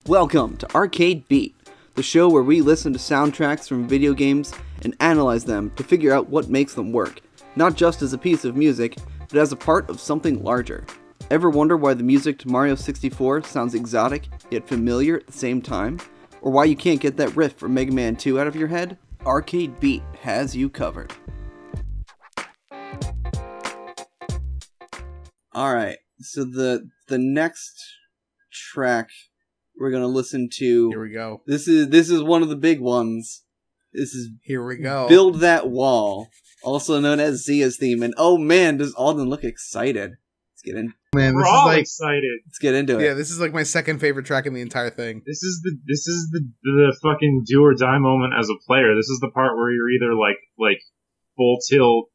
Welcome to Arcade Beat, the show where we listen to soundtracks from video games and analyze them to figure out what makes them work, not just as a piece of music, but as a part of something larger. Ever wonder why the music to Mario 64 sounds exotic yet familiar at the same time? Or why you can't get that riff from Mega Man 2 out of your head? Arcade Beat has you covered. Alright, so the next track we're gonna listen to. Here we go. This is one of the big ones. This is Here we go. Build That Wall, also known as Zia's theme. And oh man, does Alden look excited? Let's get in. Man, We're all excited. Let's get into it. Yeah, this is like my second favorite track in the entire thing. This is the fucking do or die moment as a player. This is the part where you're either like full tilt,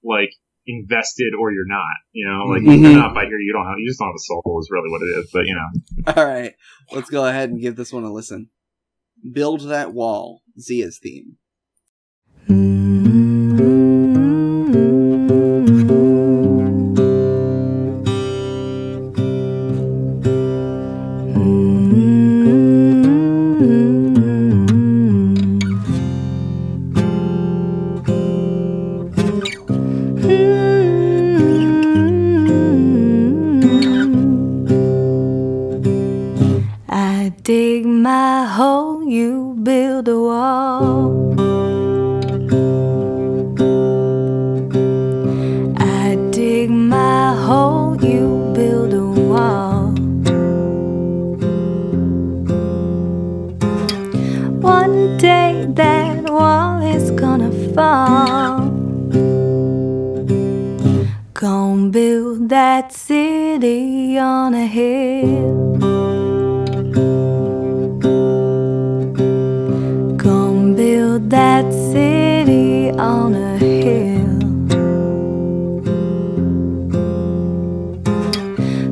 like invested, or you're not. You know, like if you're not by here, you just don't have a soul. Is really what it is. But you know. All right, let's go ahead and give this one a listen. Build That Wall, Zia's theme. Dig my hole, you build a wall. I dig my hole, you build a wall. One day that wall is gonna fall. Gonna build that city on a hill. Build that city on a hill.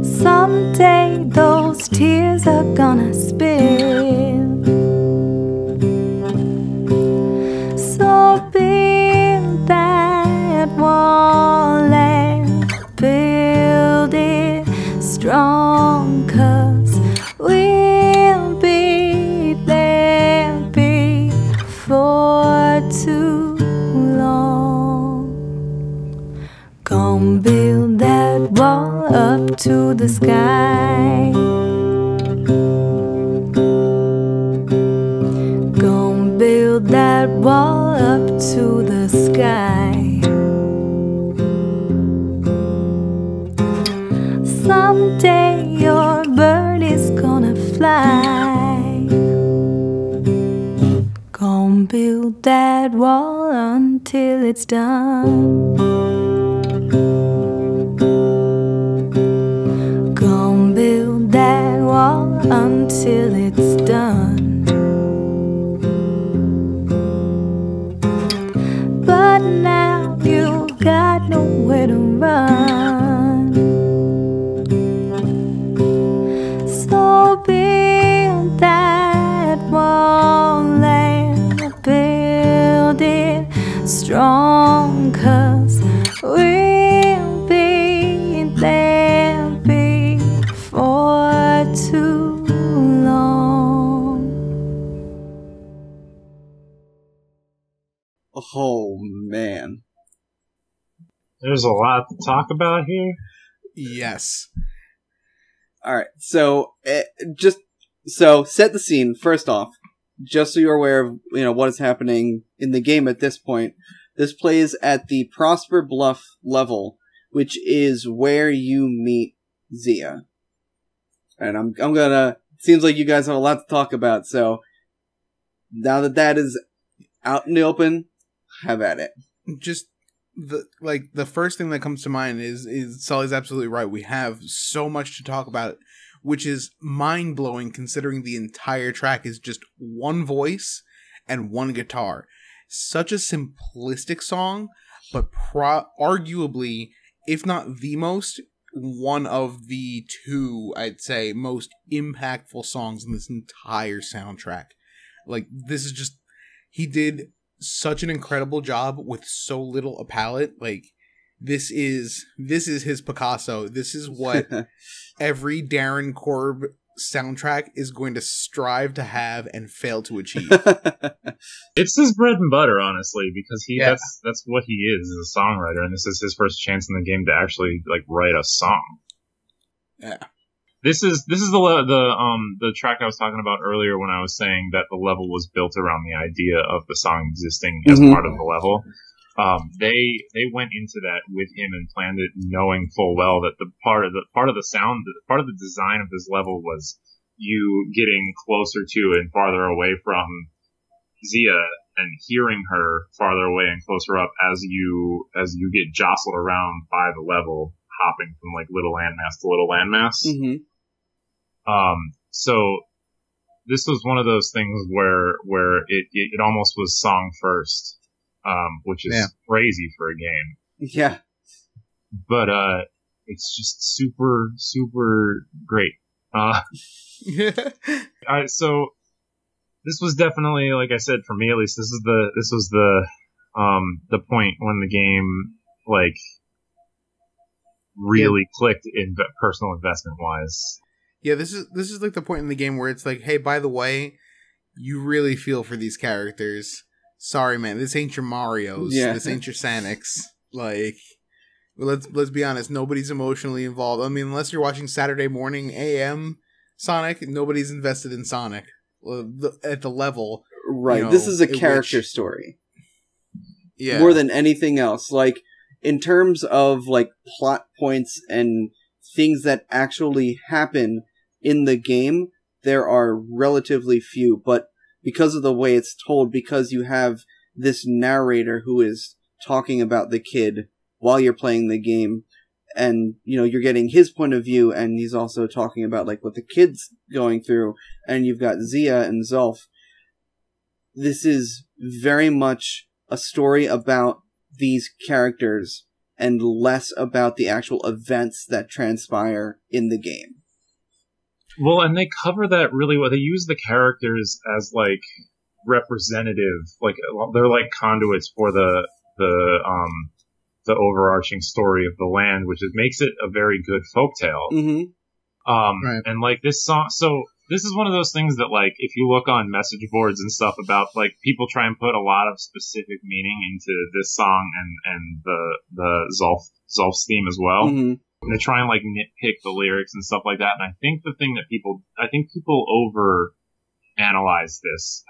Someday those tears are gonna spill. So build that wall and build it strong, 'cause we'll be there for too long. Gonna build that wall up to the sky. Gonna build that wall up to the sky. Someday your bird is gonna fly. Gonna build that wall until it's done. Gonna build that wall until it's done. But now you got nowhere to run. So build that wall and build it strong, 'cause we'll be there before too long. Oh man, There's a lot to talk about here. Yes. all right. So set the scene first off. Just so you're aware of what is happening in the game at this point. This plays at the Prosper Bluff level, which is where you meet Zia. And I'm gonna. Seems like you guys have a lot to talk about. So now that is out in the open, have at it. Just the first thing that comes to mind is Sully's absolutely right. We have so much to talk about, which is mind-blowing considering the entire track is just one voice and one guitar. Such a simplistic song, but arguably, if not the most, one of the two, I'd say, most impactful songs in this entire soundtrack. Like, this is just... He did such an incredible job with so little a palette. Like, this is his Picasso. This is what every Darren Korb soundtrack is going to strive to have and fail to achieve. It's his bread and butter, honestly, because that's what he is as a songwriter, and this is his first chance in the game to actually like write a song. Yeah. This is the track I was talking about earlier when I was saying that the level was built around the idea of the song existing as part of the level. They went into that with him and planned it knowing full well that the part of the design of this level was you getting closer to and farther away from Zia and hearing her farther away and closer up as you get jostled around by the level, hopping from like little landmass to little landmass. Mm-hmm. So this was one of those things where it almost was song first, which is crazy for a game. Yeah. But, it's just super, super great. So this was definitely, like I said, for me at least, this was the point when the game, like, really clicked in personal investment wise. Yeah, this is like the point in the game where it's like, hey, by the way, you really feel for these characters. Sorry, man, this ain't your Mario's. Yeah. This ain't your Sonics. Like, let's be honest, nobody's emotionally involved. I mean, unless you're watching Saturday morning AM Sonic, nobody's invested in Sonic at the level. Right. You know, this is a character story. Yeah. More than anything else. Like, in terms of like plot points and things that actually happen in the game, there are relatively few, but because of the way it's told, because you have this narrator who is talking about the kid while you're playing the game, and, you know, you're getting his point of view, and he's also talking about, like, what the kid's going through, and you've got Zia and Zulf. This is very much a story about these characters, and less about the actual events that transpire in the game. Well, and they cover that really well. They use the characters as, like, representative, like, they're like conduits for the overarching story of the land, which makes it a very good folktale. Mm-hmm. Right. And, like, this song, so this is one of those things that, like, if you look on message boards and stuff about, like, people try and put a lot of specific meaning into this song and the Zulf's theme as well. Mm-hmm. And they try and, like, nitpick the lyrics and stuff like that. And I think people over analyze this,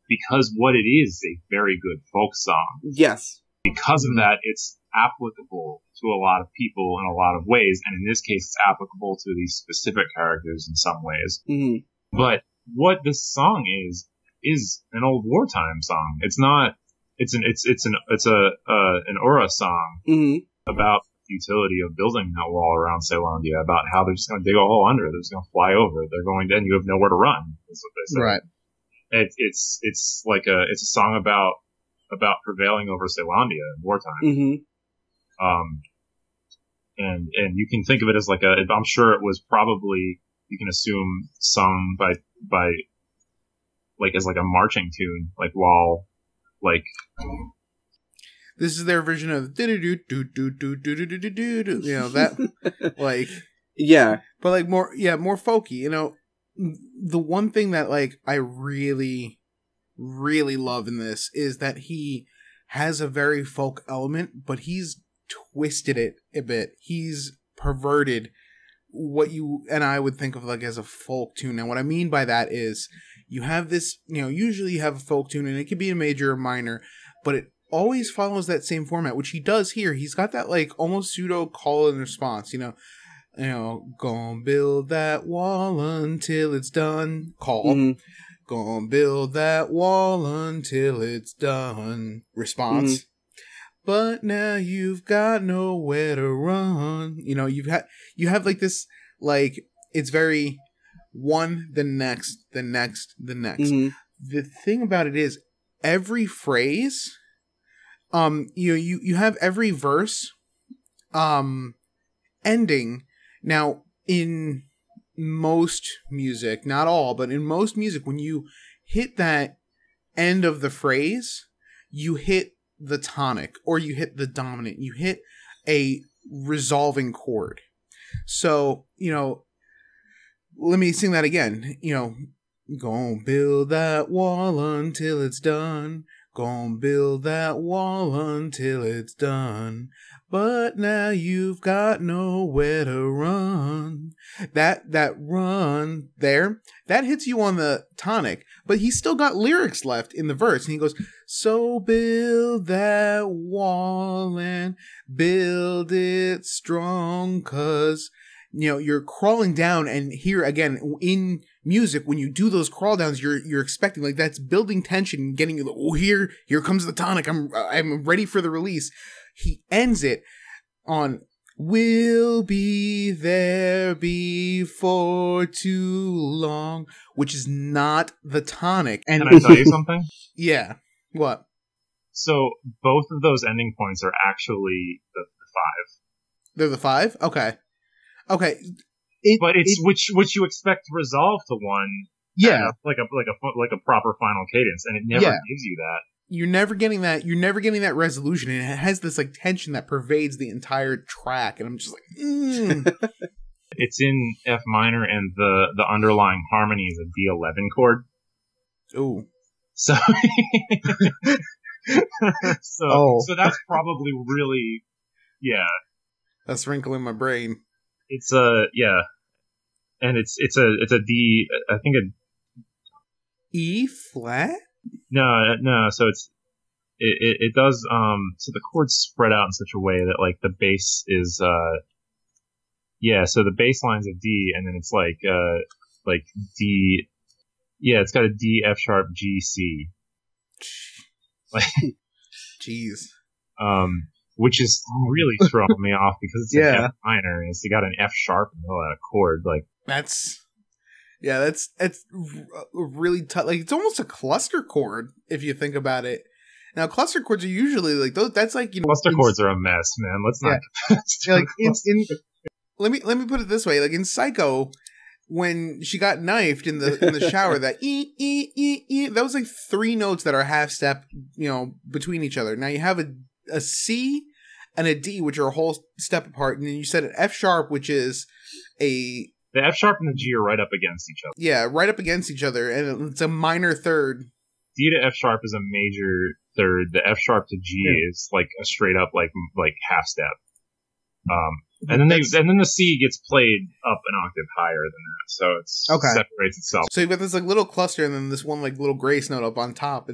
because what it is a very good folk song. Yes. Because of that, it's applicable to a lot of people in a lot of ways. And in this case, it's applicable to these specific characters in some ways. Mm-hmm. But what this song is an old wartime song. It's not, it's an Aura song about utility of building that wall around Ceylondia, about how they're just going to dig a hole under, they're just going to fly over, they're going to, and you have nowhere to run, is what they say. Right. It's a song about prevailing over Ceylondia in wartime. Mm-hmm. And you can think of it as like I'm sure it was probably, you can assume, sung by like as like a marching tune, like while like. This is their version of that, like, yeah, but like more folky. You know, the one thing that like I really, really love in this is that he has a very folk element, but he's twisted it a bit. He's perverted what you and I would think of like as a folk tune. And what I mean by that is you have this, you know, usually you have a folk tune and it could be a major or minor, but it always follows that same format, which he does here. He's got that like almost pseudo call and response, you know, gonna build that wall until it's done. Call. Mm-hmm. Gonna build that wall until it's done. Response. Mm-hmm. But now you've got nowhere to run. You know, you have like this, like, it's very one, the next. Mm-hmm. The thing about it is every phrase, you have every verse, ending. Now, in most music, not all, but in most music, when you hit that end of the phrase, you hit the tonic or you hit the dominant, you hit a resolving chord. So, you know, let me sing that again. Gonna build that wall until it's done. Gonna build that wall until it's done. But now you've got nowhere to run. That run there, that hits you on the tonic, but he's still got lyrics left in the verse. And he goes, so build that wall and build it strong, 'cause you're crawling down. And here again in music, when you do those crawl downs, you're expecting, like, that's building tension and getting you like, oh, here comes the tonic. I'm ready for the release. He ends it on "We'll be there before too long," which is not the tonic. And can I tell you something? Yeah. What? So both of those ending points are actually the 5. They're the 5? Okay. But it's which you expect to resolve to one. Yeah. Like a proper final cadence, and it never gives you that. You're never getting that resolution, and it has this like tension that pervades the entire track, and I'm just like, It's in F minor, and the underlying harmony is a D11 chord. Ooh. So so that's probably really, that's wrinkling my brain. It's and it's a D, I think a E flat. No. So it does. So the chords spread out in such a way that like the bass is So the bass line's a D, and then it's like D. Yeah, it's got a D, F sharp, G, C. Like, jeez. Which is really throwing me off because it's an F minor and it's got an F sharp in the middle of that chord. Like that's really tough. Like, it's almost a cluster chord if you think about it. Now, cluster chords are usually like those. That's like, cluster chords are a mess, man. Let's not. Like let me put it this way. Like in Psycho, when she got knifed in the shower, that e, that was like 3 notes that are half step, between each other. Now you have a C and a D, which are a whole step apart, and then you said an F sharp, which is the F sharp and the G are right up against each other. Yeah, right up against each other, and it's a minor third. D to F sharp is a major third. The F sharp to G is like a straight up like half step. And then the C gets played up an octave higher than that, so it separates itself. So you've got this like little cluster, and then this one like little grace note up on top.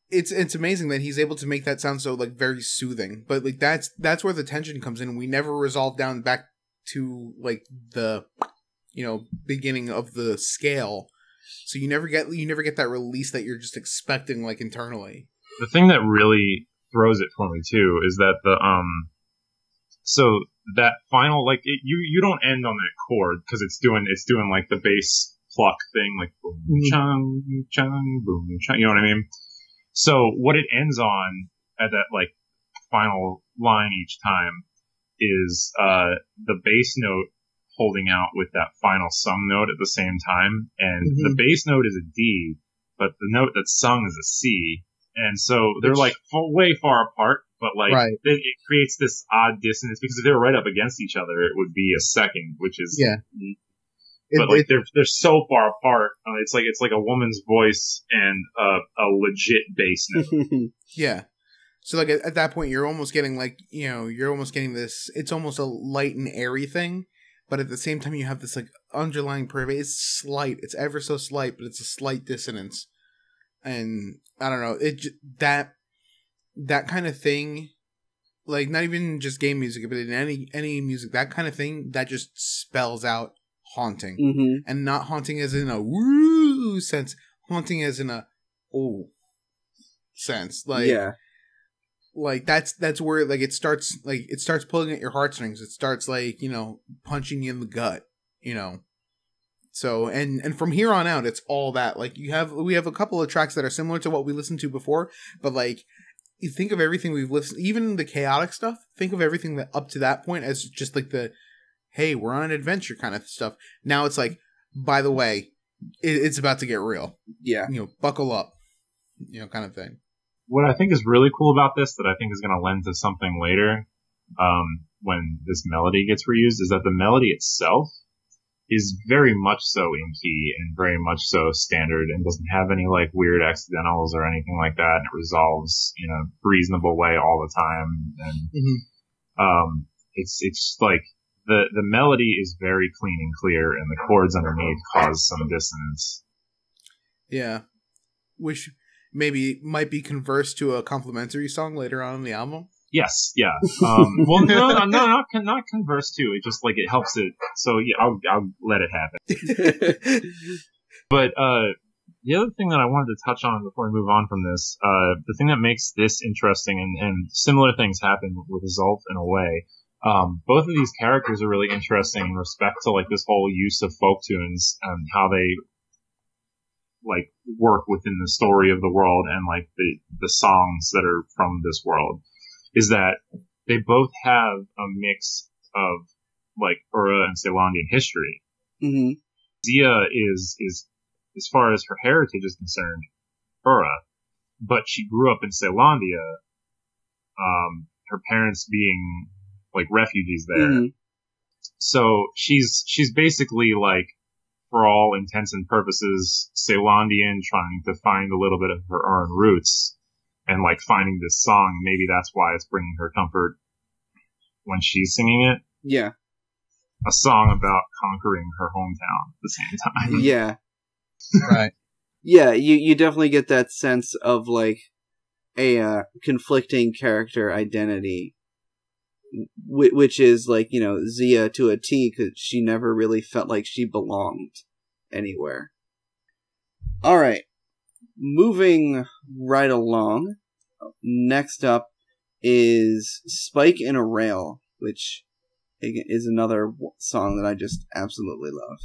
It's amazing that he's able to make that sound so like very soothing. But like that's where the tension comes in. We never resolve down back to like the beginning of the scale. So you never get that release that you're just expecting, like, internally. The thing that really throws it for me too is that so that final, like, you don't end on that chord because it's doing like the bass pluck thing, like boom chung chung boom chung, you know what I mean? So what it ends on at that like final line each time is the bass note holding out with that final sung note at the same time, and the bass note is a D, but the note that's sung is a C, and so they're like way far apart, but like it creates this odd dissonance because if they were right up against each other, it would be a second, which is but like they're so far apart. It's like a woman's voice and a legit bass note. Yeah. So like at that point, you're almost getting like this. It's almost a light and airy thing, but at the same time, you have this like underlying pervade. It's slight. It's ever so slight, but it's a slight dissonance. And I don't know. That kind of thing, like not even just game music, but in any music, that kind of thing that just spells out haunting, and not haunting as in a woo sense, haunting as in a oh sense. Like like that's where like it starts pulling at your heartstrings. It starts like punching you in the gut. So and from here on out, it's all that. Like we have a couple of tracks that are similar to what we listened to before, but like you think of everything we've listened, even the chaotic stuff. Think of everything that up to that point as just like the hey, we're on an adventure kind of stuff. Now it's like, by the way, it's about to get real. Yeah, buckle up, kind of thing. What I think is really cool about this, that I think is going to lend to something later, when this melody gets reused, is that the melody itself is very much so in key and very much so standard and doesn't have any like weird accidentals or anything like that. And it resolves in a reasonable way all the time. And it's like the melody is very clean and clear, and the chords underneath cause some dissonance. Yeah, which maybe might be converse to a complimentary song later on in the album. Yes, yeah. Well, no, not converse too. It just like it helps it. So yeah, I'll let it happen. But the other thing that I wanted to touch on before we move on from this, the thing that makes this interesting, and similar things happen with Zolf in a way. Both of these characters are really interesting in respect to like this whole use of folk tunes and how they like work within the story of the world and like the songs that are from this world. Is that they both have a mix of like Ura and Ceylondian history. Mm-hmm. Zia is as far as her heritage is concerned, Ura, but she grew up in Ceylondia. Her parents being like refugees there, so she's basically like, for all intents and purposes, Ceylondian, trying to find a little bit of her own roots. And like finding this song, maybe that's why it's bringing her comfort when she's singing it. Yeah. A song about conquering her hometown at the same time. Yeah. Right. Yeah, you definitely get that sense of like a conflicting character identity, which is like, you know, Zia to a T, because she never really felt like she belonged anywhere. All right. Moving right along, next up is Spike in a Rail, which is another song that I just absolutely love.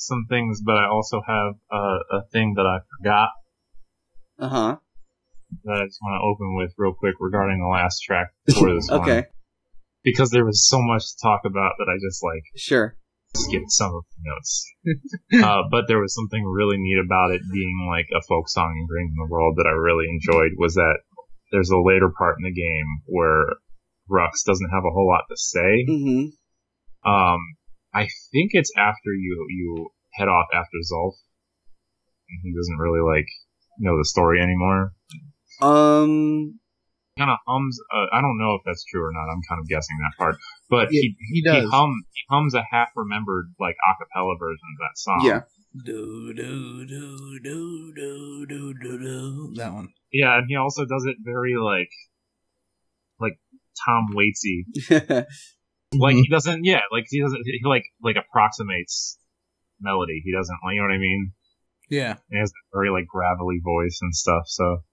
some things, but I also have a thing that I forgot. Uh-huh. That I just want to open with real quick regarding the last track for this one. Okay. Because there was so much to talk about that I just Sure. skipped some of the notes. But there was something really neat about it being like a folk song ingrained in the world that I really enjoyed, was that there's a later part in the game where Rux doesn't have a whole lot to say. Mm-hmm. I think it's after you head off after Zulf, and he doesn't really know the story anymore. Kind of hums. I don't know if that's true or not. I'm kind of guessing that part, but he does. He hums a half remembered a cappella version of that song. Yeah. Do do do do do do do do. That one. Yeah, and he also does it very like Tom Waitsy. He doesn't. Yeah, he doesn't. He approximates melody. He doesn't. You know what I mean? Yeah. He has a very gravelly voice and stuff. So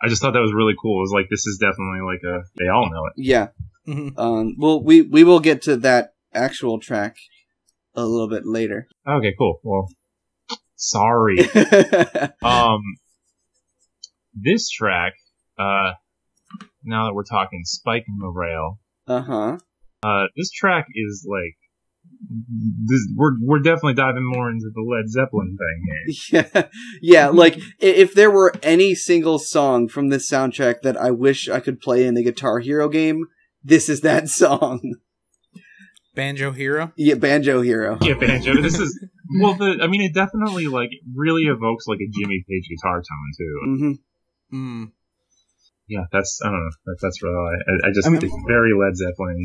I just thought that was really cool. It was this is definitely they all know it. Yeah. Mm-hmm. Well, we will get to that actual track a little bit later. Okay, cool. Well, sorry. This track, now that we're talking Spike and the Rail, this track is we're definitely diving more into the Led Zeppelin thing here. Yeah. If there were any single song from this soundtrack that I wish I could play in the Guitar Hero game, this is that song. Banjo Hero? Yeah, Banjo Hero. Yeah, Banjo. This is it definitely really evokes a Jimmy Page guitar tone too. Mm. Yeah, that's I don't know. That's really it's very Led Zeppelin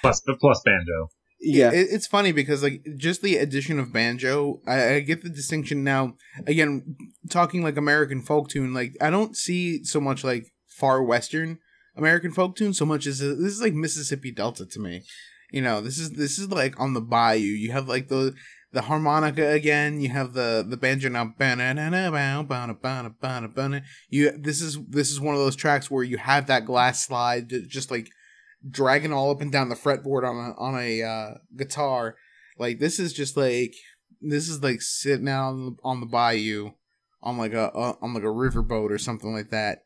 plus banjo. Yeah, it's funny because just the addition of banjo, I get the distinction now. Again, talking American folk tune, I don't see so much far western American folk tune so much as this is Mississippi Delta to me. This is on the bayou. You have the harmonica again. You have the banjo now. This is one of those tracks where you have that glass slide just dragging all up and down the fretboard on a guitar. This is just sitting out on the bayou on a riverboat or something like that,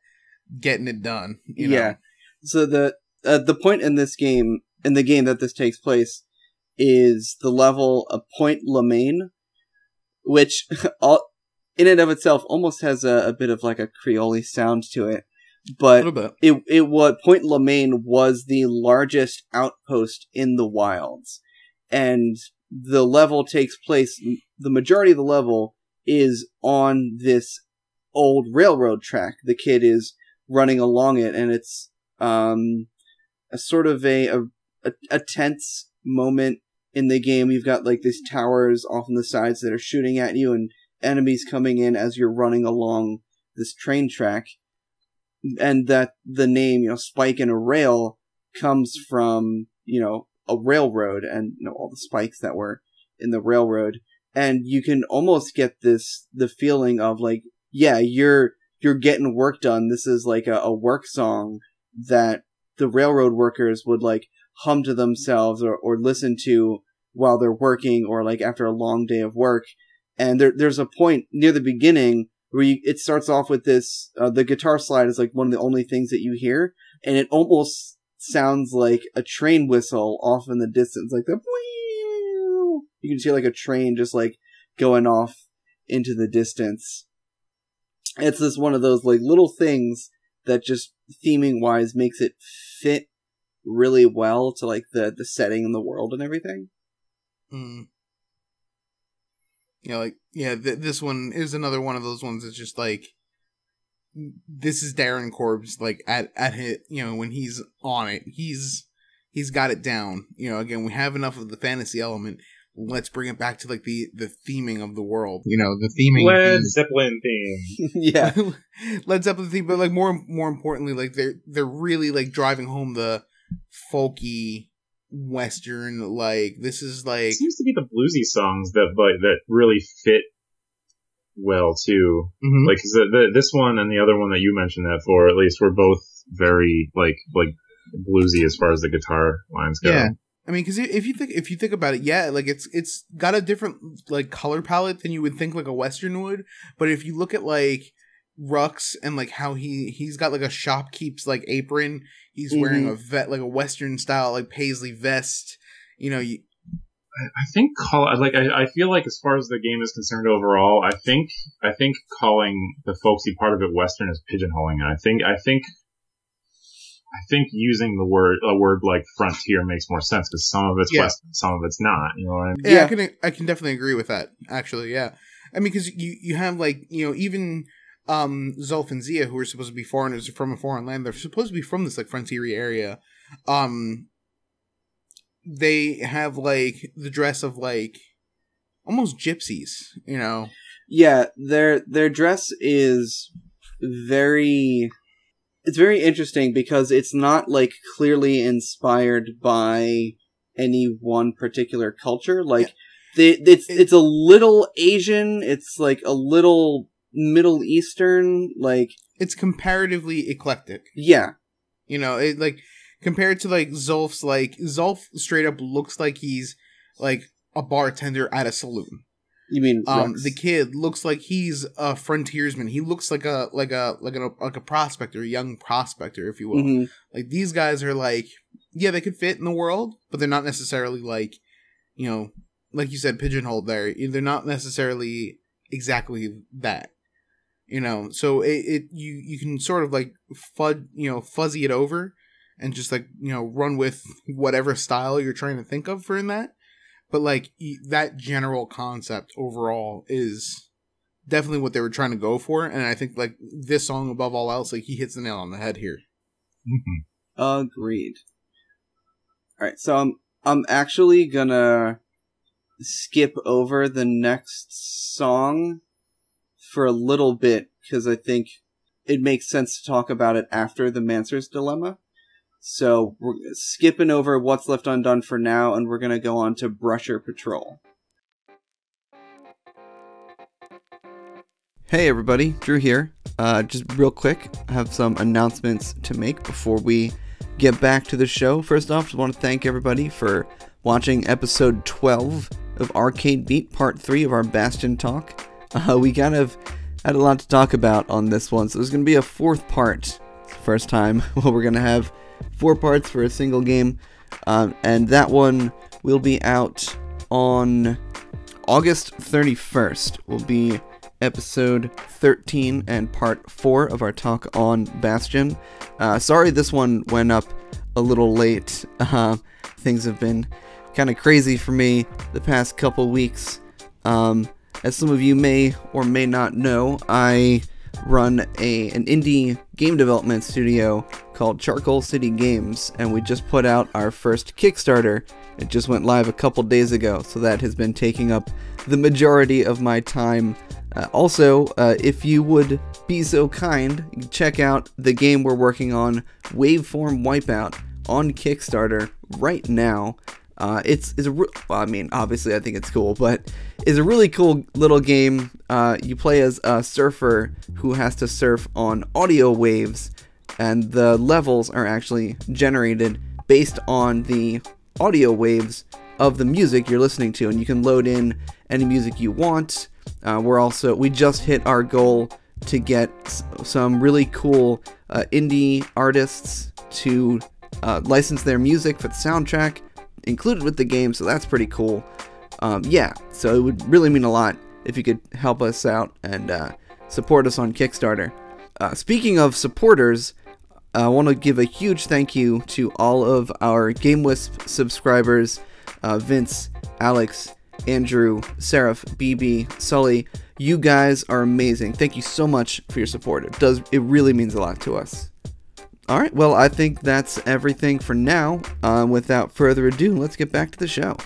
getting it done. You know? So the point in this game, in the game that this takes place, is the level of Point Lemaine, which in and of itself almost has a bit of a Creole sound to it. But Point Lemaine was the largest outpost in the wilds, and the level takes place. The majority of the level is on this old railroad track. The kid is running along it, and it's a sort of a tense moment in the game. You've got these towers off on the sides that are shooting at you, and enemies coming in as you're running along this train track. And that the name, Spike and a Rail, comes from, a railroad and, all the spikes that were in the railroad. And you can almost get the feeling of you're getting work done. This is a work song that the railroad workers would hum to themselves or listen to while they're working, or after a long day of work. And there's a point near the beginning where it starts off with this, the guitar slide is one of the only things that you hear, and it almost sounds like a train whistle off in the distance, you can just hear a train just going off into the distance. It's just one of those little things that just theming wise makes it fit really well to the setting and the world and everything. This one is another one of those ones that's just this is Darren Korb's at his, when he's on it, he's got it down. Again, we have enough of the fantasy element. Let's bring it back to the theming of the world. The theming Led Zeppelin theme. Yeah. Led Zeppelin theme, but more importantly, they're really driving home the folky western, this is it seems to be the bluesy songs that really fit well too. Mm-hmm. 'Cause this one and the other one that you mentioned that for, at least, were both very bluesy as far as the guitar lines go. Yeah, I mean, because if you think about it, yeah, like it's got a different like color palette than you would think like a Western would. But if you look at like Rux and like how he's got like a shopkeep's like apron, he's wearing a Western style like paisley vest. You know, I think I feel like as far as the game is concerned overall, I think calling the folksy part of it Western is pigeonholing it. I think using a word like frontier makes more sense because some of it's Western, some of it's not. You know what I mean? Yeah, I can definitely agree with that. Actually, yeah. I mean, because you have like even Zulf and Zia, who are supposed to be foreigners from a foreign land, they're supposed to be from this like frontier area. They have like the dress of like almost gypsies, you know. Yeah, their dress is very interesting because it's not like clearly inspired by any one particular culture. Like it's a little Asian, it's like a little Middle Eastern, like it's comparatively eclectic. Yeah. You know, it like compared to like Zulf's, like Zulf straight up looks like he's like a bartender at a saloon. You mean the kid looks like he's a frontiersman. He looks like a prospector, a young prospector, if you will. Mm-hmm. Like these guys are like, yeah, they could fit in the world, but they're not necessarily like, you know, like you said, pigeonholed there. They're not necessarily exactly that, you know. So you can sort of like fuzzy it over and just like, you know, run with whatever style you're trying to think of for in that. But, like, that general concept overall is definitely what they were trying to go for. And I think, like, this song, above all else, like, he hits the nail on the head here. Mm-hmm. Agreed. Alright, so I'm actually gonna skip over the next song for a little bit, because I think it makes sense to talk about it after the Mancer's Dilemma. So we're skipping over What's Left Undone for now, and we're going to go on to Brusher Patrol. Hey everybody, Drew here. Just real quick, I have some announcements to make before we get back to the show. First off, I want to thank everybody for watching episode 12 of Arcade Beat, part 3 of our Bastion talk. We kind of had a lot to talk about on this one, so there's going to be a 4th part. First time where we're going to have 4 parts for a single game, and that one will be out on August 31st. Will be episode 13 and part 4 of our talk on Bastion. Sorry this one went up a little late. Things have been kind of crazy for me the past couple weeks. As some of you may or may not know, I run an indie game development studio called Charcoal City Games, and we just put out our first Kickstarter. It just went live a couple days ago, so that has been taking up the majority of my time. Also, if you would be so kind, you can check out the game we're working on, Waveform Wipeout, on Kickstarter right now. I mean, obviously I think it's cool, but it's a really cool little game. You play as a surfer who has to surf on audio waves, and the levels are actually generated based on the audio waves of the music you're listening to, and you can load in any music you want. We just hit our goal to get some really cool indie artists to license their music for the soundtrack included with the game, so that's pretty cool. Yeah, so it would really mean a lot if you could help us out and support us on Kickstarter. Speaking of supporters, I want to give a huge thank you to all of our GameWisp subscribers, Vince, Alex, Andrew, Seraph, BB, Sully. You guys are amazing. Thank you so much for your support. It really means a lot to us. Alright, well, I think that's everything for now. Without further ado, let's get back to the show.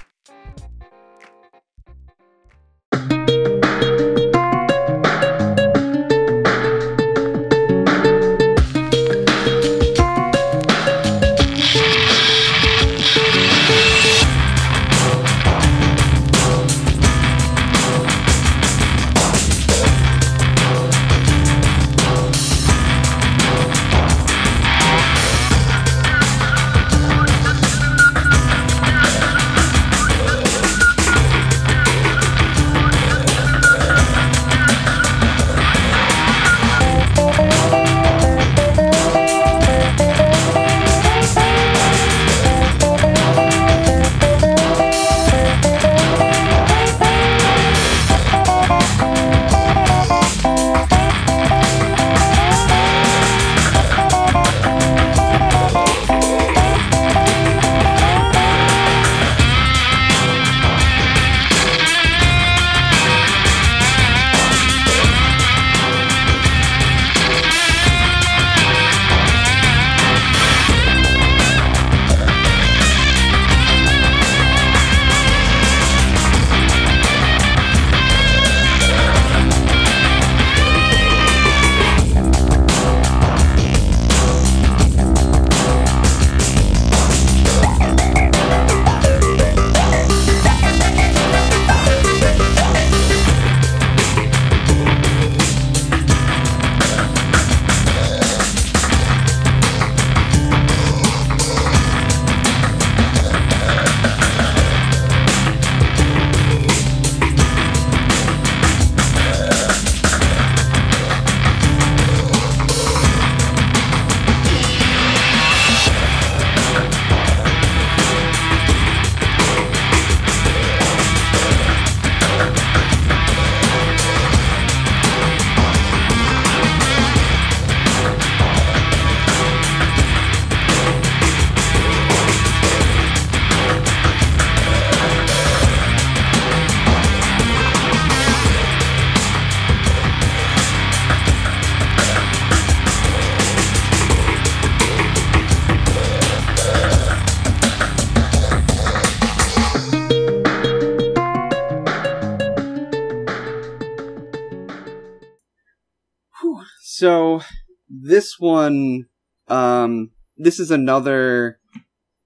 So this one, this is another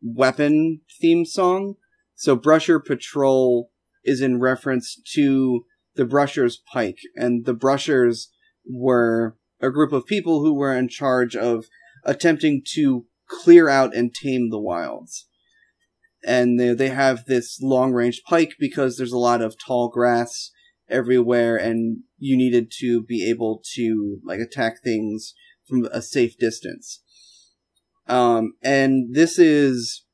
weapon theme song. So Brusher Patrol is in reference to the Brusher's Pike, and the Brushers were a group of people who were in charge of attempting to clear out and tame the wilds. And they have this long-range pike because there's a lot of tall grass everywhere, and you needed to be able to like attack things from a safe distance. And this is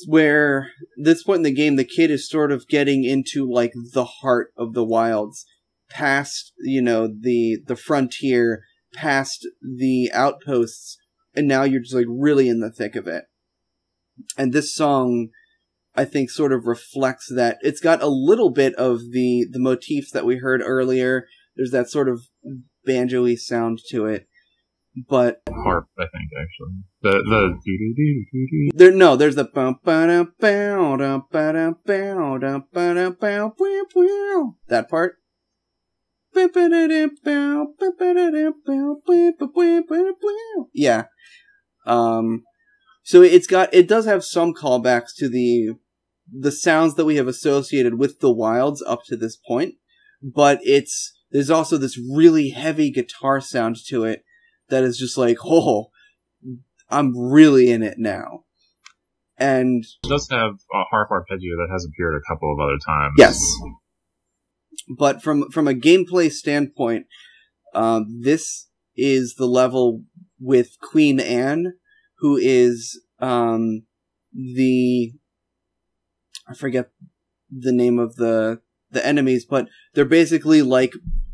where, this point in the game, the kid is sort of getting into like the heart of the wilds, past, you know, the frontier, past the outposts, and now you're just like really in the thick of it. And this song, I think, sort of reflects that. It's got a little bit of the motifs that we heard earlier. There's that sort of banjo-y sound to it. But harp, I think, actually. The there's the that part. Yeah. So it does have some callbacks to the sounds that we have associated with the wilds up to this point, but there's also this really heavy guitar sound to it that is just like, oh, I'm really in it now. And it does have a harp arpeggio that has appeared a couple of other times. Yes. But from a gameplay standpoint, this is the level with Queen Anne, who is I forget the name of the enemies, but they're basically like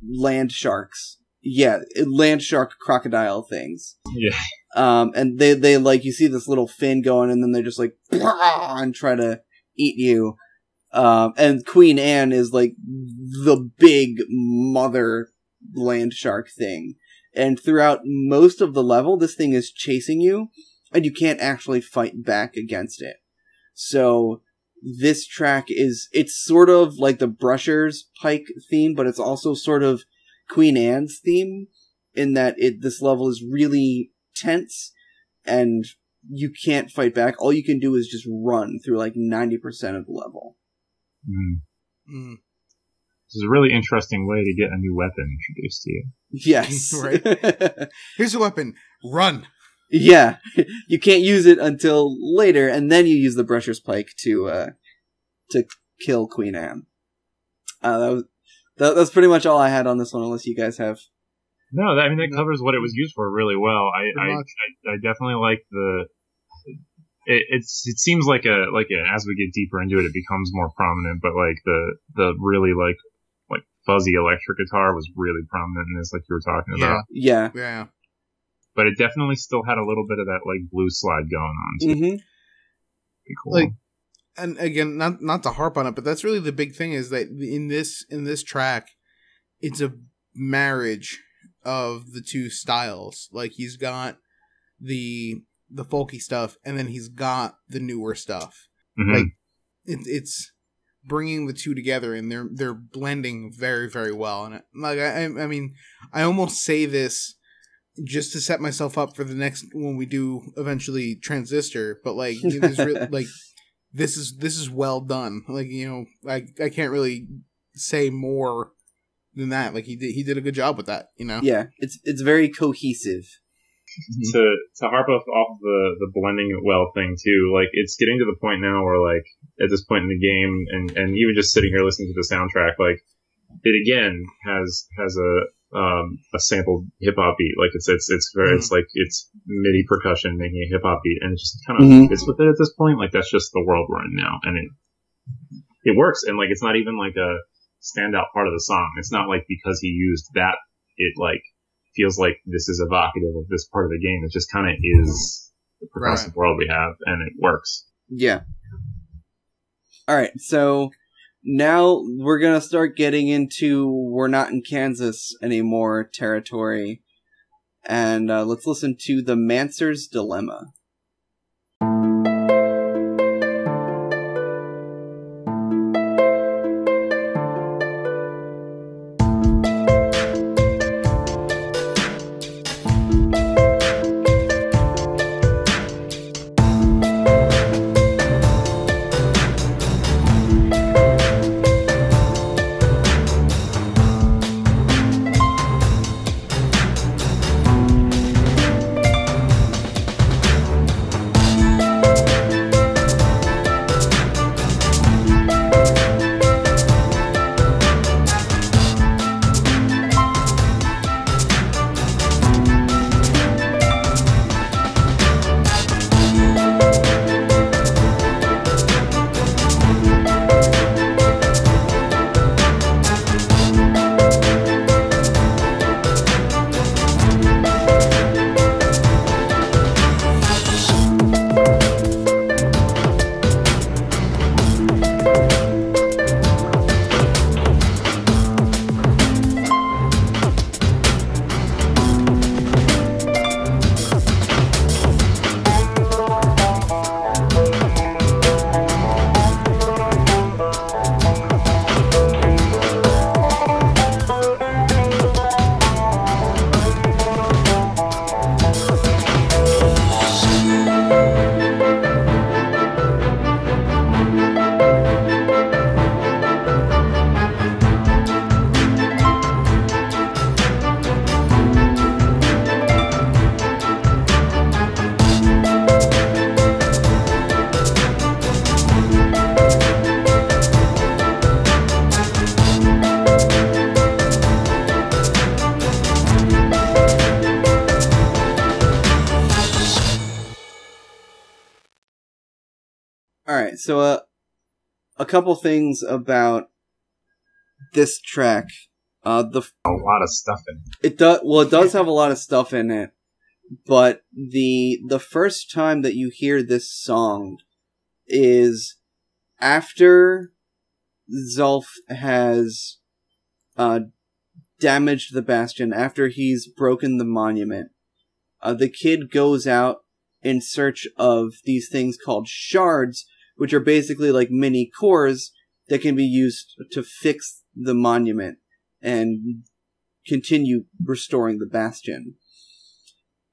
land sharks. Yeah, land shark crocodile things. Yeah. And they like, you see this little fin going, and then they just like and try to eat you. And Queen Anne is like the big mother land shark thing. And throughout most of the level, this thing is chasing you, and you can't actually fight back against it. So this track it's sort of like the Brusher's Pike theme, but it's also sort of Queen Anne's theme, in that this level is really tense, and you can't fight back. All you can do is just run through like 90% of the level. This is a really interesting way to get a new weapon introduced to you. Yes. Right. Here's a weapon. Run. Yeah. You can't use it until later, and then you use the Brusher's Pike to kill Queen Anne. That's pretty much all I had on this one, unless you guys have. No, I mean, that covers what it was used for really well. I definitely like it seems like as we get deeper into it, it becomes more prominent, but like the really like fuzzy electric guitar was really prominent in this, like you were talking about. Yeah. But it definitely still had a little bit of that like blues slide going on too. Mm-hmm. Pretty cool. Like, and again, not to harp on it, but that's really the big thing, is that in this track, it's a marriage of the two styles. Like, he's got the folky stuff, and then he's got the newer stuff. Mm-hmm. Like, it's bringing the two together, and they're blending very, very well. And like, I mean, I almost say this just to set myself up for the next, when we do eventually Transistor, but like, there's really, like, this is well done. Like, you know, I can't really say more than that. Like, he did a good job with that, you know? Yeah, it's very cohesive. To harp off the blending it well thing too, like, it's getting to the point now where, like, at this point in the game, and even just sitting here listening to the soundtrack, like, it again has a sampled hip hop beat. Like, it's very, it's like, it's MIDI percussion making a hip hop beat, and it just kind of fits with it at this point. Like, that's just the world we're in now, and it works. And like, it's not even like a standout part of the song. It's not like because he used that, it like feels like this is evocative of this part of the game. It just kind of is the progressive world we have, and it works. Yeah. All right, so now we're gonna start getting into we're not in Kansas anymore territory, and let's listen to the Mancer's Dilemma. Alright, so a couple things about this track. A lot of stuff in it. It does have a lot of stuff in it, but the first time that you hear this song is after Zulf has damaged the Bastion, after he's broken the monument. The kid goes out in search of these things called shards, which are basically like mini cores that can be used to fix the monument and continue restoring the Bastion.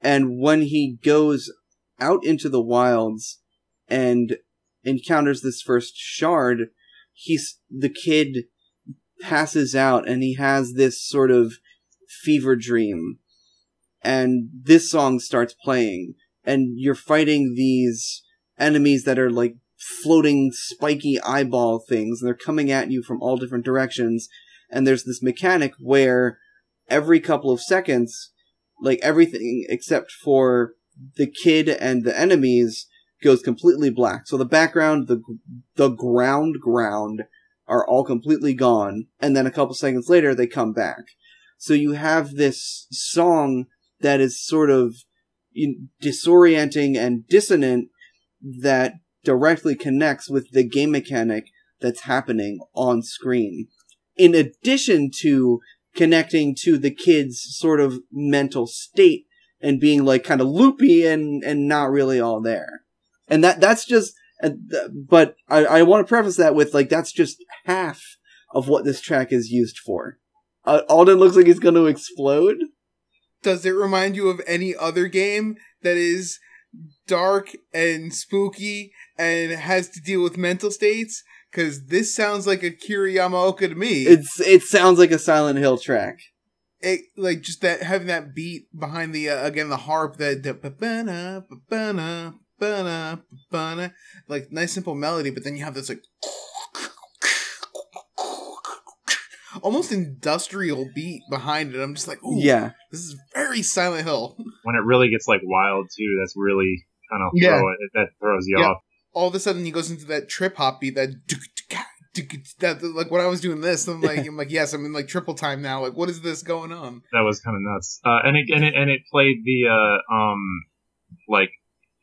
And when he goes out into the wilds and encounters this first shard, the kid passes out and he has this sort of fever dream. And this song starts playing, and you're fighting these enemies that are like floating spiky eyeball things, and they're coming at you from all different directions. And there's this mechanic where every couple of seconds, like everything except for the kid and the enemies goes completely black. So the background, the ground are all completely gone, and then a couple seconds later they come back. So you have this song that is sort of disorienting and dissonant that directly connects with the game mechanic that's happening on screen. In addition to connecting to the kid's sort of mental state and being like kind of loopy and not really all there. And that's just, but I want to preface that with like, that's just half of what this track is used for. Alden looks like he's going to explode. Does it remind you of any other game that is dark and spooky and has to deal with mental states? Because this sounds like a Kiri Yamaoka to me. It sounds like a Silent Hill track. Like just that, having that beat behind the again the harp, like nice simple melody, but then you have this like almost industrial beat behind it. I'm just like, ooh, yeah, this is very Silent Hill. When it really gets like wild too, that's really kind of that throws you off. All of a sudden he goes into that trip hop beat that like when I was doing this, I'm like, yes, I'm in like triple time now. Like, what is this going on? That was kind of nuts. And it played the like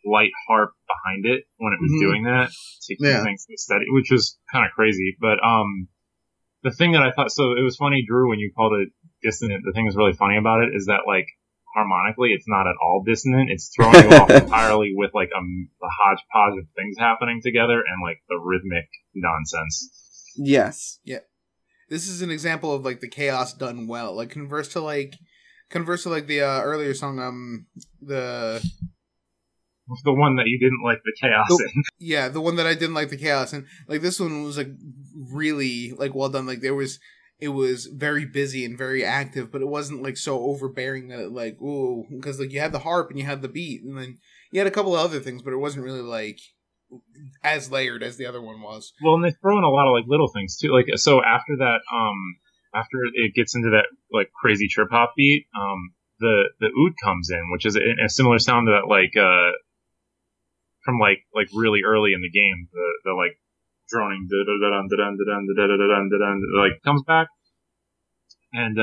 light harp behind it when it was doing that to keep things steady, which was kind of crazy. But the thing that I thought, so it was funny, Drew, when you called it dissonant. The thing that's really funny about it is that like harmonically, it's not at all dissonant. It's throwing you off entirely with like the hodgepodge of things happening together and like the rhythmic nonsense. Yes. Yeah. This is an example of like the chaos done well. Like converse to like the earlier song, the one that you didn't like the chaos in. Yeah, the one that I didn't like the chaos in. Like this one was like really like well done. Like it was very busy and very active, but it wasn't like so overbearing that it like, ooh, because like you had the harp and you had the beat, and then you had a couple of other things, but it wasn't really like as layered as the other one was. Well, and they throw in a lot of like little things too. Like so after that, after it gets into that like crazy trip hop beat, the oud comes in, which is a similar sound to that like from like really early in the game, the like droning like comes back, and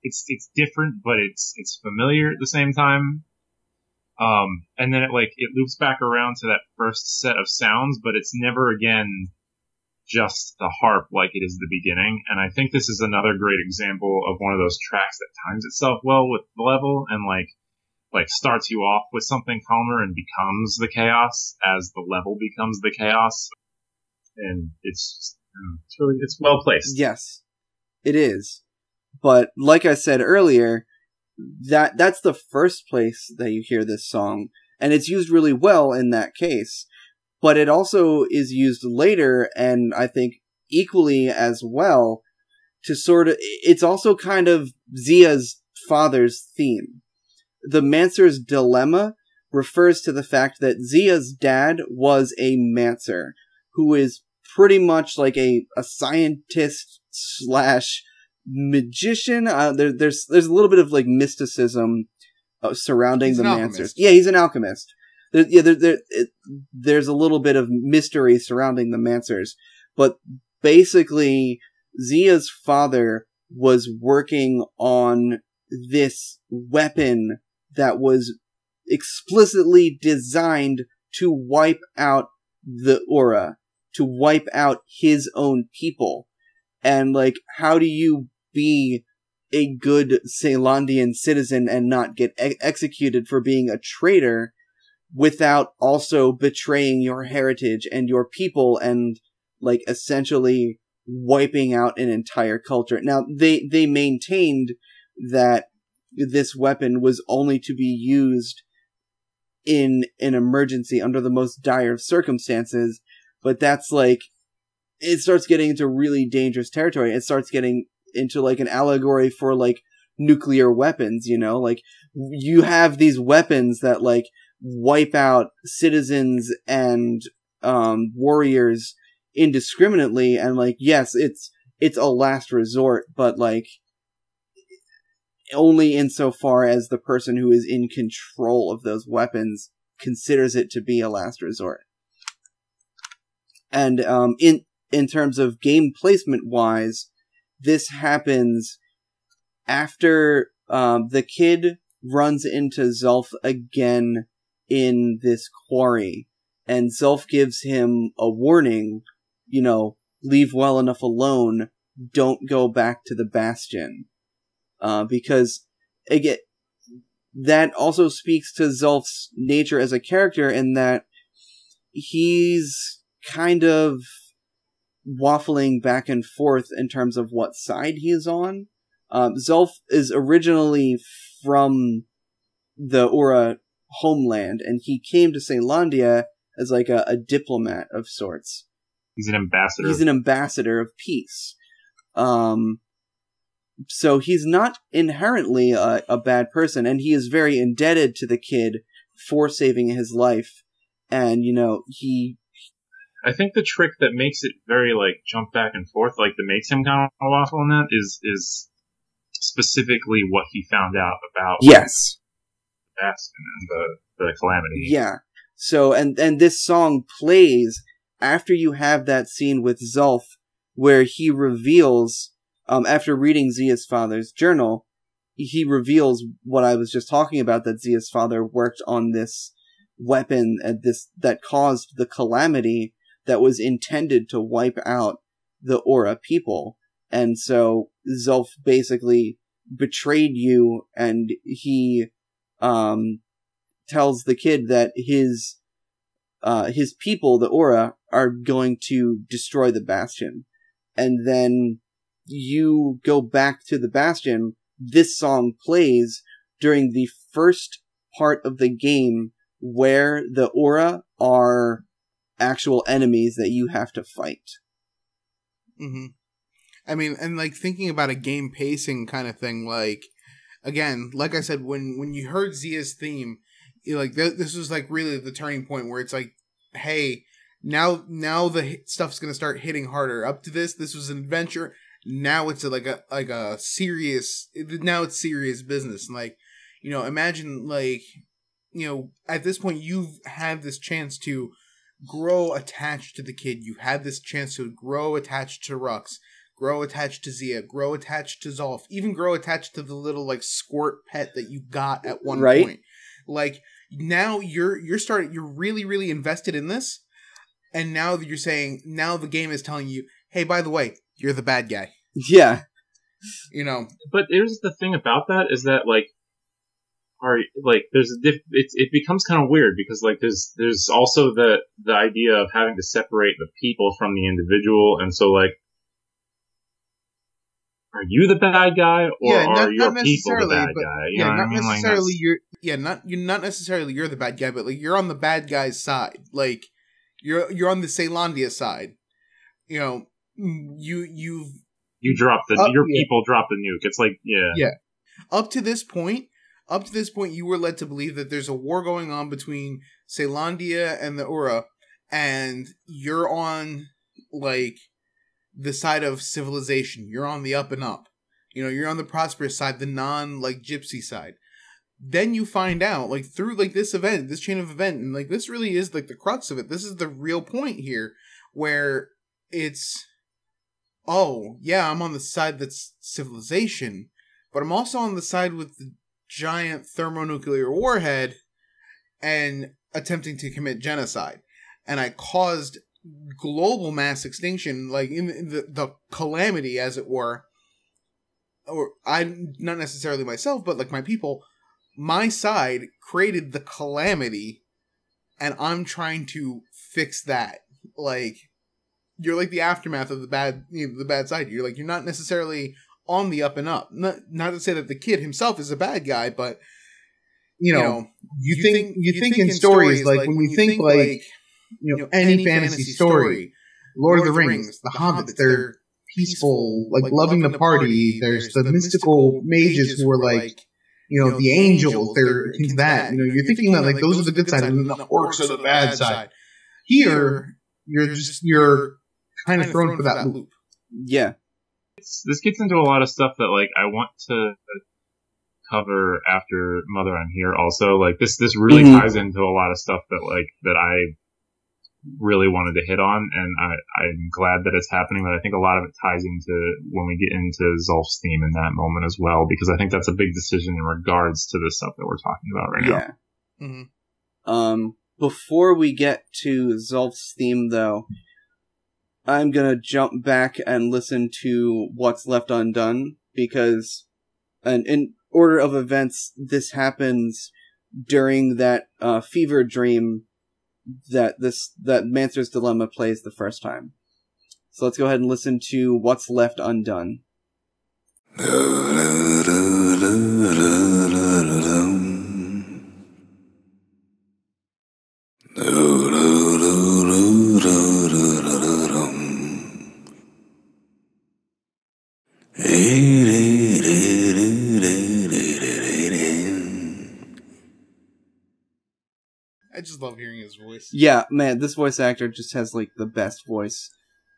it's different, but it's familiar at the same time. And then it loops back around to that first set of sounds, but it's never again just the harp like it is the beginning. And I think this is another great example of one of those tracks that times itself well with the level and like starts you off with something calmer and becomes the chaos as the level becomes the chaos. And it's just, it's well placed. Yes, it is. But like I said earlier, that's the first place that you hear this song, and it's used really well in that case. But it also is used later, and I think equally as well, to sort of, it's also kind of Zia's father's theme. The Mancer's dilemma refers to the fact that Zia's dad was a Mancer, who is pretty much like a scientist slash magician. There's a little bit of like mysticism surrounding the Mancers. Yeah, he's an alchemist. there's a little bit of mystery surrounding the Mancers, but basically Zia's father was working on this weapon that was explicitly designed to wipe out the Aura, to wipe out his own people. And, like, how do you be a good Ceylandian citizen and not get executed for being a traitor without also betraying your heritage and your people and, like, essentially wiping out an entire culture? Now, they maintained that this weapon was only to be used in an emergency under the most dire of circumstances, but that's like, it starts getting into really dangerous territory. It starts getting into like an allegory for like nuclear weapons, you know? Like, you have these weapons that like wipe out citizens and warriors indiscriminately, and like, yes, it's a last resort, but like only insofar as the person who is in control of those weapons considers it to be a last resort. And in terms of game placement wise, this happens after the kid runs into Zulf again in this quarry, and Zulf gives him a warning, you know, leave well enough alone, don't go back to the Bastion. Because, again, that also speaks to Zulf's nature as a character in that he's kind of waffling back and forth in terms of what side he is on. Zulf is originally from the Aura homeland, and he came to Ceylandia as like a diplomat of sorts. He's an ambassador. He's an ambassador of peace. So he's not inherently a bad person, and he is very indebted to the kid for saving his life. And, you know, I think the trick that makes it very, like, jump back and forth, like, that makes him kind of waffle in that is specifically what he found out about yes, Bastion and the calamity. Yeah. So, and this song plays after you have that scene with Zulf where he reveals, after reading Zia's father's journal, he reveals what I was just talking about, that Zia's father worked on this weapon that caused the calamity that was intended to wipe out the Aura people. And so Zulf basically betrayed you, and he tells the kid that his people, the Aura, are going to destroy the Bastion. And then you go back to the Bastion. This song plays during the first part of the game where the Aura are actual enemies that you have to fight. Mm-hmm. I mean, and like thinking about a game pacing kind of thing, like, again, like I said, when you heard Zia's theme, like this was like really the turning point where it's like, hey, now the stuff's gonna start hitting harder. Up to this was an adventure. Now it's like a serious. Now it's serious business. And like, you know, imagine like, you know, at this point you've had this chance to grow attached to the kid. You had this chance to grow attached to Rux, grow attached to Zia, grow attached to Zulf, even grow attached to the little like squirt pet that you got at one point. Like, now you're really, really invested in this, and now that you're saying, now the game is telling you, hey, by the way, you're the bad guy. Yeah. You know. But here's the thing about that is that like, it becomes kind of weird because like there's also the idea of having to separate the people from the individual, and so like, are you the bad guy, or are your people the bad guy? You know what I mean? Necessarily not necessarily you're the bad guy, but like you're on the bad guy's side. Like you're on the Ceylandia side. You know, you drop people drop the nuke. It's like Up to this point, you were led to believe that there's a war going on between Ceylandia and the Aura, and you're on like the side of civilization. You're on the up and up. You know, you're on the prosperous side, the non like gypsy side. then you find out, like, through, like, this event, this chain of event, and, like, this really is, like, the crux of it. This is the real point here, where it's, oh, yeah, I'm on the side that's civilization, but I'm also on the side with the giant thermonuclear warhead and attempting to commit genocide. And I caused global mass extinction, like, in the calamity, as it were. Or I, not necessarily myself, but like my people, my side created the calamity, and I'm trying to fix that. Like, you're like the aftermath of the bad, the bad side. You're like, you're not necessarily on the up and up. Not to say that the kid himself is a bad guy, but you think in stories like when you think like any fantasy story, Lord of the Rings, the Hobbits, they're peaceful, like loving the party. There's the mystical mages who are like, the angels. They're that. You're thinking that like those are the good side, and the orcs are the bad side. Here, you're kind of thrown for that loop. Yeah, this gets into a lot of stuff that like I want to cover after Mother on Here. Also, like this really ties into a lot of stuff that I really wanted to hit on, and I'm glad that it's happening, but I think a lot of it ties into when we get into Zulf's theme in that moment as well, because I think that's a big decision in regards to the stuff that we're talking about right now. Yeah. Mm-hmm. Before we get to Zulf's theme, though, I'm gonna jump back and listen to What's Left Undone, because in order of events, this happens during that fever dream that Mancer's Dilemma plays the first time. So let's go ahead and listen to What's Left Undone. I just love hearing his voice. Yeah, man, this voice actor just has, like, the best voice.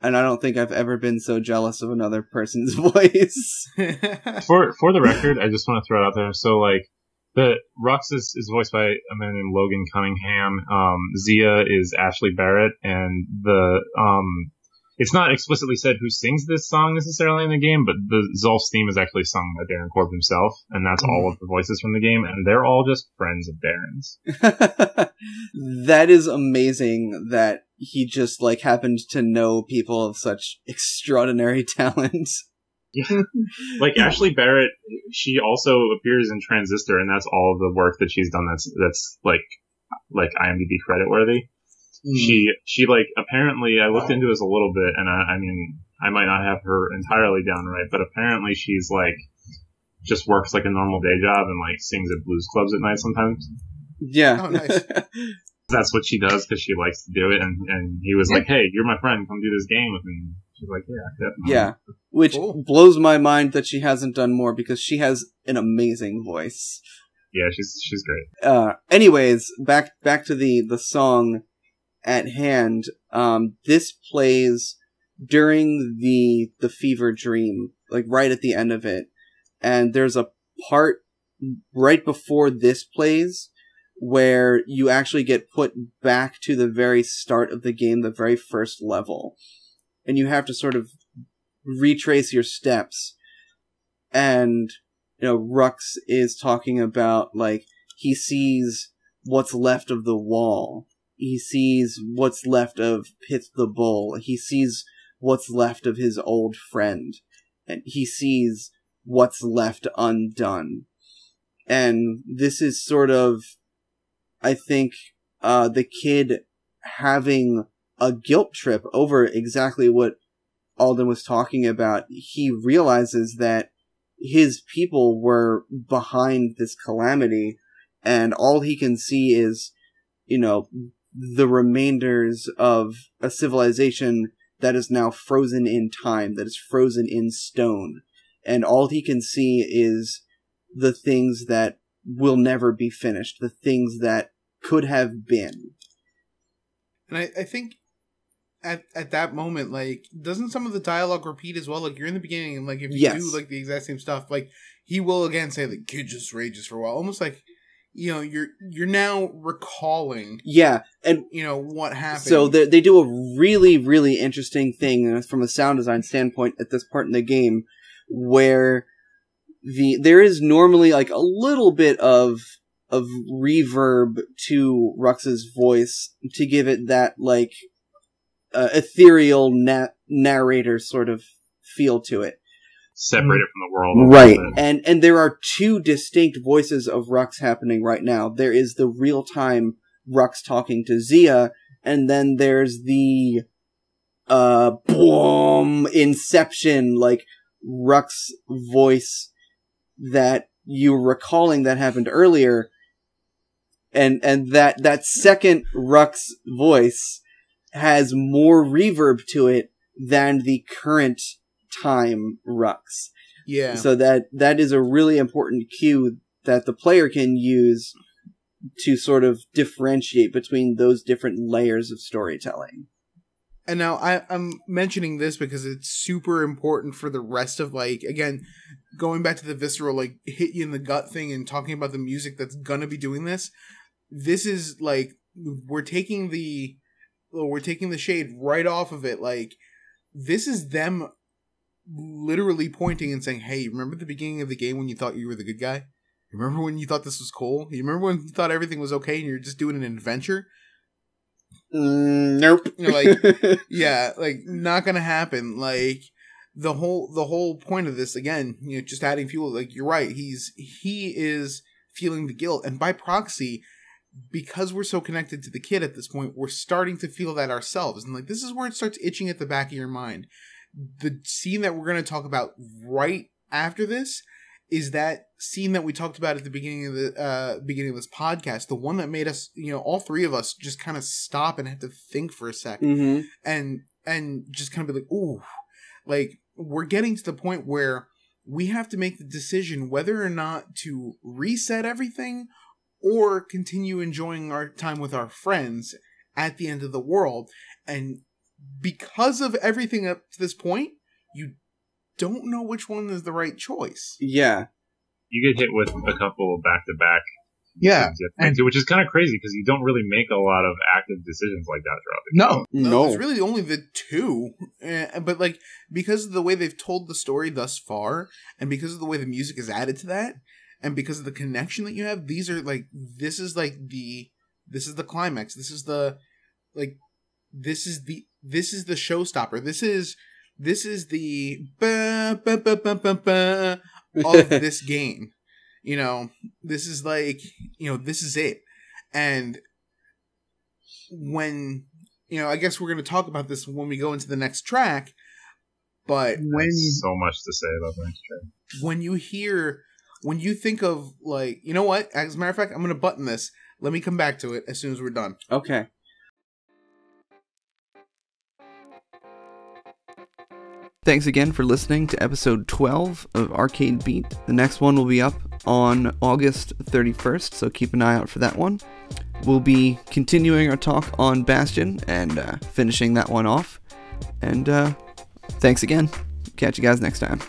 And I don't think I've ever been so jealous of another person's voice. For the record, I just want to throw it out there. So, like, the Rux is voiced by a man named Logan Cunningham. Zia is Ashley Barrett, and it's not explicitly said who sings this song necessarily in the game, but the Zulf's theme is actually sung by Darren Korb himself, and that's all of the voices from the game, and they're all just friends of Darren's. That is amazing that he just, like, happened to know people of such extraordinary talent. Yeah. Like, Ashley Barrett, she also appears in Transistor, and that's all of the work that she's done that's like IMDb credit worthy. She like, apparently, I looked into this a little bit, and I mean, I might not have her entirely down right, but apparently she's like, just works like a normal day job and like sings at blues clubs at night sometimes. Yeah. Oh, nice. That's what she does because she likes to do it, and he was like, hey, you're my friend, come do this game with me. She's like, yeah, definitely. Yeah. Which blows my mind that she hasn't done more, because she has an amazing voice. Yeah, she's great. Anyways, back to the song at hand. This plays during the fever dream, like right at the end of it, and there's a part right before this plays where you actually get put back to the very start of the game, the very first level, and you have to sort of retrace your steps. And Rux is talking about, like, he sees what's left of the wall. He sees what's left of Pith the Bull. He sees what's left of his old friend. And he sees what's left undone. And this is sort of, I think, the kid having a guilt trip over exactly what Alden was talking about. He realizes that his people were behind this calamity, and all he can see is, the remainders of a civilization that is now frozen in time, that is frozen in stone. And all he can see is the things that will never be finished, the things that could have been. And I think at that moment, like, doesn't some of the dialogue repeat as well? Like, you're in the beginning, and like, if you do like the exact same stuff, like, he will again say, the kid just rages for a while, almost like you're now recalling, and what happened. So they do a really, really interesting thing from a sound design standpoint at this part in the game, where there is normally like a little bit of reverb to Rux's voice to give it that like ethereal narrator sort of feel to it, separated from the world, right? And there are two distinct voices of Rux happening right now. There is the real time Rux talking to Zia, and then there's the boom Inception like Rux voice that you're recalling that happened earlier. And that second Rux voice has more reverb to it than the current time Rux. Yeah. So that is a really important cue that the player can use to sort of differentiate between those different layers of storytelling. And now I'm mentioning this because it's super important for the rest of, like, again, going back to the visceral, like, hit you in the gut thing and talking about the music that's gonna be doing this. This is, like, we're taking the shade right off of it. Like, this is them literally pointing and saying, hey, remember the beginning of the game when you thought you were the good guy? Remember when you thought this was cool? You remember when you thought everything was okay and you're just doing an adventure? Nope. Like, yeah, like, not gonna happen. Like, the whole point of this, again, just adding fuel, like, you're right, he is feeling the guilt, and by proxy, because we're so connected to the kid at this point, we're starting to feel that ourselves. And, like, this is where it starts itching at the back of your mind. The scene that we're going to talk about right after this is that scene that we talked about at the beginning of this podcast, the one that made us, all three of us just kind of stop and have to think for a second, and just kind of be like, ooh, like, we're getting to the point where we have to make the decision whether or not to reset everything or continue enjoying our time with our friends at the end of the world. And because of everything up to this point, you don't know which one is the right choice. Yeah. You get hit with a couple of back-to-back and which is kind of crazy because you don't really make a lot of active decisions like that throughout the game. No. It's really only the two. But, like, because of the way they've told the story thus far, and because of the way the music is added to that, and because of the connection that you have, these are, like, this is the climax. This is the showstopper. This is the of this game. This is like, this is it. And when, I guess we're going to talk about this when we go into the next track, but there's so much to say about the next track. When you think of, like, you know what? As a matter of fact, I'm going to button this. Let me come back to it as soon as we're done. Okay. Thanks again for listening to episode 12 of Arcade Beat. The next one will be up on August 31st, so keep an eye out for that one. We'll be continuing our talk on Bastion and finishing that one off. And thanks again. Catch you guys next time.